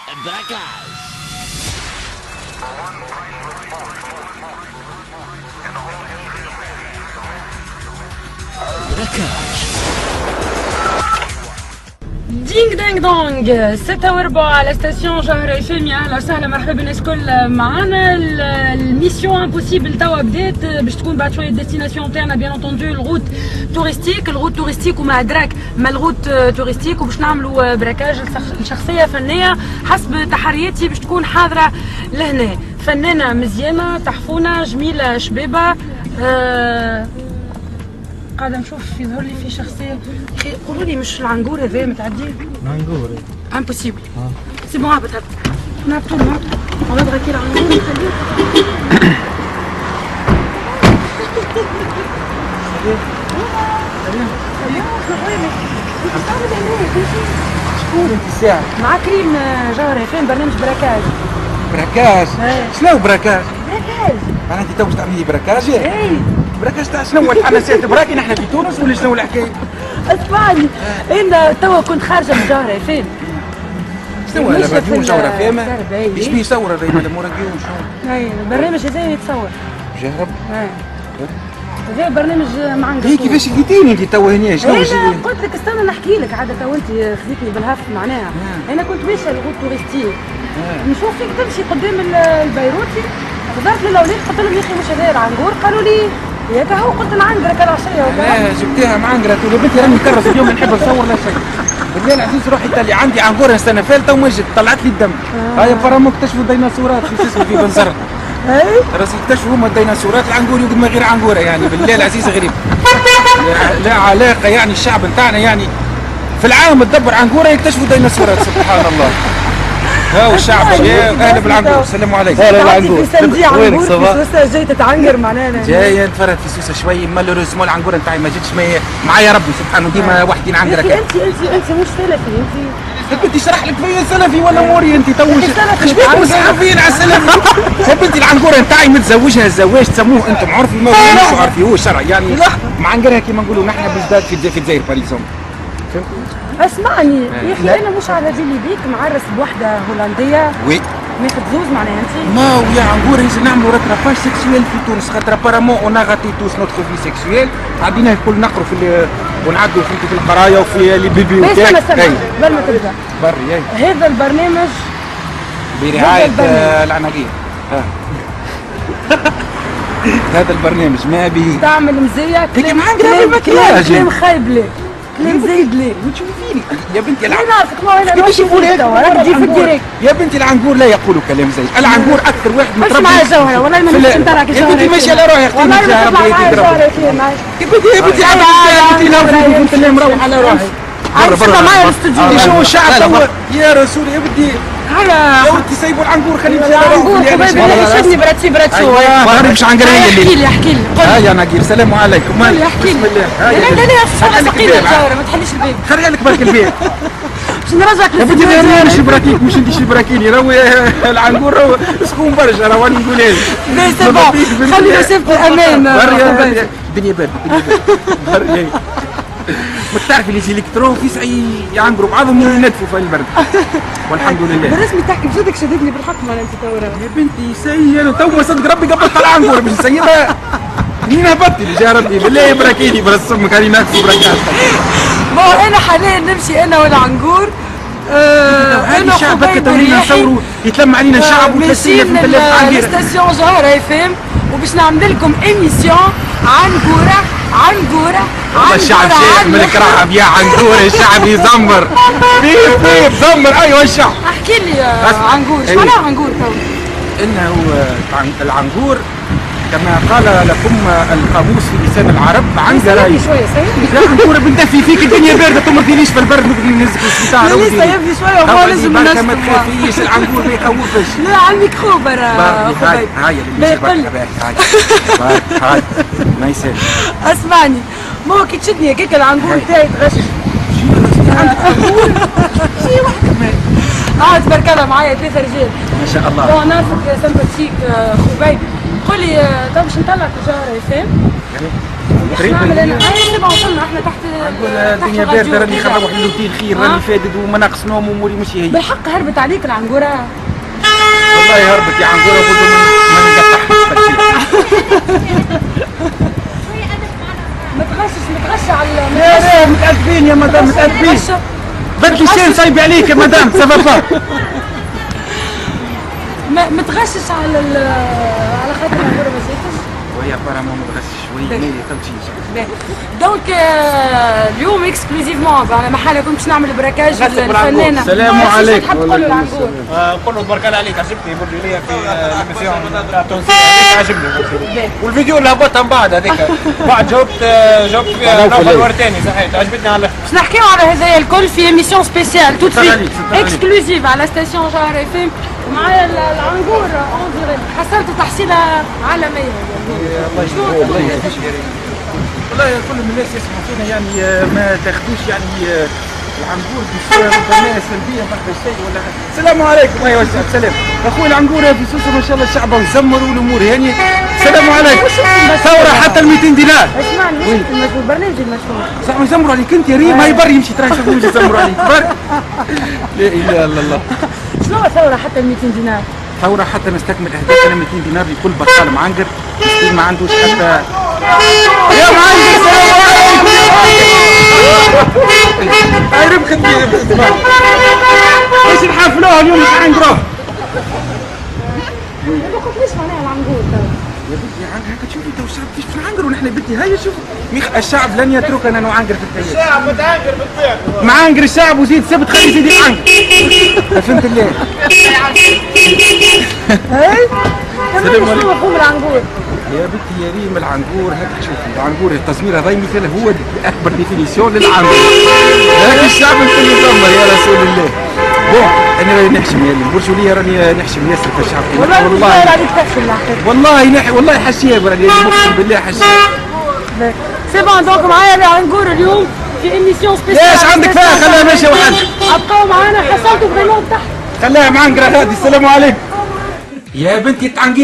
براكاج. دينغ دانغ دونغ 6:04 على ستاسيون جوهرة FM. اهلا وسهلا مرحبا بالناس الكل معانا. الميسيون امبوسيبل توا بدات باش تكون بعد شويه الديستيناسيون تاعنا بيان انتوندو الغوت توريستيك وما ادراك ما الغوت توريستيك، وباش نعملوا براكاج لشخصيه فنيه حسب تحرياتي باش تكون حاضره لهنا. فنانه مزيانه تحفونه جميله شبابه. قاعدة نشوف يظهر لي في شخصية. قولوا لي مش العنقور هذا متعدي؟ العنقور امبوسيبل. سي بون هبط نهبطوا on va braquer العنقور نخليه. شكون انت الساعة؟ مع كريم جوهرة فين برنامج براكاج. براكاج؟ شنو براكاج؟ براكاج معناها انت تو باش تعملي لي براكاج؟ اي براكاج تاع شنو؟ احنا ساعة براكي نحن في تونس ولا شنو الحكاية؟ اسمعني انا توا كنت خارجة من جوهرة فين؟ شنو هذا راديو جوهرة فيما؟ ايش بيه يصور هذا مال موراديو شنو؟ اي البرنامج هذا يتصور. جهرب؟ هذا برنامج معنقر. هي كيفاش لقيتيني انت توا هنا شنو؟ انا قلت لك استنى نحكي لك عاد تو انت خذيتني بالهف معناها. انا كنت ماشيه لغوت توريستيك نشوف فيك تمشي قدام البيروتي، حضرت للاولاد قلت لهم يا اخي مش هذا العنقور، قالوا لي ياك هو، قلت نعنقرك العشيه وكذا. جبتيها معانقرة تقول بنتي راني مكرس اليوم نحب نصور لا شيء. بالله العزيز روحي تالي عندي عنقور السنه فاتت ومجد طلعت لي الدم. هاي فرامو اكتشفوا الديناصورات في اسمه في بنزرت. اي راسي اكتشفوا هما الديناصورات، العنقور يقعد من غير عنقوره يعني بالله العزيز غريب. لا علاقه يعني الشعب نتاعنا يعني في العالم تدبر عنقوره يكتشفوا ديناصورات سبحان الله. ها الشعب اهلا بالعنقور السلام عليكم. اهلا بالعنقور. وينك صباح؟ سوسه جاي تتعنقر معناها. جاي نتفرج في سوسه شوي مالوريزمون العنقور نتاعي ما جاتش معايا ربي سبحانه ديما وحدي نعنقر هكا. انت مش سلفي انت. كنت اشرح لك فيا سلفي ولا موري انت تو ايش بيكم الصحفيين على السلفي؟ يا بنتي العنقوره نتاعي متزوجها الزواج تسموه انتم عرفي ما عرفيوش شرع يعني معنقرها كيما نقولوا نحن بالذات في الجزائر باريزون. اسمعني يا اخي انا مش على بالي بيك معرس بوحده هولنديه. وي ماخذ زوز معناها انت. ما ويا عنقور يجي نعملوا راتراباج سيكسيويل في تونس خاطر ابارامون اون غاتي توس نوتخ في سيكسيويل قاعدين الكل نقروا في ونعدوا في القرايه وفي لي بيبي وكاك. قبل ما تبدا بري هذا البرنامج برعايه العناقير. هذا البرنامج ما به تعمل مزيه كلام خايب ليه كلام زايد ليه وتشوفيني يا بنتي انا نعرفك ما انا كيفاش يقول هيك راك في الديريكت. يا بنتي العنقور لا يقول كلام زايد، العنقور اكثر واحد متربي. مش معايا جوهره والله ما نمشي انت راك جوهره. يا بنتي ماشي على روحي اختي والله ما تطلع معايا جوهره يا بنتي انت لا قلت لي مروح على روحي. برا معايا الاستوديو. شو الشعب توا يا رسول يا بنتي هيا يا بنتي سيبوا العنقور خليه يمشي العنقور حبيبي شدني براتشي براتشو. ما مش عنقر هي اللي احكي لي هيا ناقير السلام عليكم. احكي لي. لا ثقيله الجوهره ما تحليش الباب. خليها لك برك البيت. باش نرجعك يا بنتي انا نمشي براكيك مش انت شي براكيني راهو العنقور راهو سكون برشا راهو راني نقول ايه. سي بون خلي مسافه الامان. الدنيا باردة بري ما تعرفي لي الكترون في سعي يعنقروا بعضهم ينتفوا في البرد والحمد لله. بالرسمي تحكي بجدك شددني بالحق ما انت تو يا بنتي سي انا تو صدق ربي قبل طلع عنقر باش نسيبها. مين هبطتي اللي جا ربي بالله براكيني برسم كاني ناكسوا براكات. ما انا حاليا نمشي انا والعنقور. انا الشعب هكا تولينا نصوروا يتلم علينا الشعب وتلسينا في مدلات عنقير. ستاسيون جوهرة FM وباش نعمل لكم ايميسيون عنقورة والله الشعب شايف من الكرهب يا عنقور الشعب يزمر بيب زمر ايوه الشعب. احكي لي عنقور شو معناها عنقور تو؟ انه العنقور كما قال لكم القاموس في لسان العرب عنقرة. سيبني شويه سيبني. يا عنقور بندفي فيك الدنيا باردة تو ما تجينيش في البرد نقدر نهزك في الشتاء. سيبني شويه وما لازم بركة ما تخافيش العنقور ما يخوفش. لا على الميكرو برا هاي اللي هاي ما يسالش. اسمعني ما هو كي تشدني هكاك العنقور تاعي تغش. عندك عنقور؟ شي واحد كمان. تبارك الله معايا 3 رجال ما شاء الله. بون نعرفك سامباتيك خوبي قول لي تو باش نطلع تجاره فهم باش نعمل انا سيبا وصلنا احنا تحت نقول الدنيا باردة راني خرب واحد اللوتين خير راني فادد وما ناقص نوم واموري مش هي. بالحق هربت عليك العنقوره والله هربت يا عنقوره قلت ما نقطعش. متغش على لا متأدبين يا مدام متأدبين. بدلي شين صايب عليك يا مدام سافا. متغشش على خاطر العنقوره ما زيتش. وهي ابارامون متغشش وهي تمشي. دونك اليوم اكسكلوزيفمون على محل كنت باش نعمل براكاج للفنانه. السلام عليكم. تحب تقول له العنقور؟ قول له تبارك الله عليك عجبني برجو ليا في الميسيون تاع التونسيه عجبني والفيديو اللي هبطها من بعد هذيك بعد جاوبت فيها نوفل ورتاني صحيح عجبتني على باش نحكيو على هذايا الكل في ايميسيون سبيسيال توت فيت اكسكلوزيف على ستاسيون جوهر اف ام ومعايا العنقور اون ديريكت حصلت تحصيله عالميه. والله كل الناس يسمعوا فينا يعني ما تاخذوش يعني العنقور بطريقه سلبيه بعد الشيء ولا السلام عليكم. ايوا السلام اخوي العنقور في سوسه ما شاء الله الشعب مزمر والامور هاني. السلام عليكم. ثوره حتى ال 200 دينار. اسمعني المشهور برنامج المشهور صح يزمروا عليك انت يا ريم. هاي بري يمشي ترى يزمروا عليك بري. لا اله الا الله. شنو ثوره حتى ال 200 دينار؟ ثوره حتى نستكمل اهدافنا 200 دينار لكل بطال معنقر مسكين ما عندوش حتى يا معلم. السلام عليكم. هاي ربحت لي ايش نحفلوها اليوم مش عنقروه. ما قلتليش معناها العنقور تو. يا بنتي هكا تشوفي تو الشعب كيف نعنقر ونحن بنتي هيا شوف الشعب لن يتركنا نعنقر في الحياة. الشعب متعنقر بالطبيعة. معنقر الشعب وزيد سبت خلي يزيد يعنقر. فهمت الله. هاي شنو مفهوم العنقور؟ يا بنتي يا ريم العنقور هكا شوفي العنقور التصوير هذا مثال هو اكبر ديفينيسيون للعنقور. هاك الشعب الكل يزمر يا رسول الله. بون انا راني نحشم يا اللي برشو ليا راني نحشم ياسر في الشعب. والله راني تحشم والله حشياب راني اقسم بالله حشياب. سي بون دونك معايا العنقور اليوم في ايميسيون سبيسيال. ليش عندك فيها خليها ماشيه وحدها. ابقاو معانا حصلتوا فريمون تحت. خليها معنقره هذه. السلام عليكم. يا بنتي التعنقير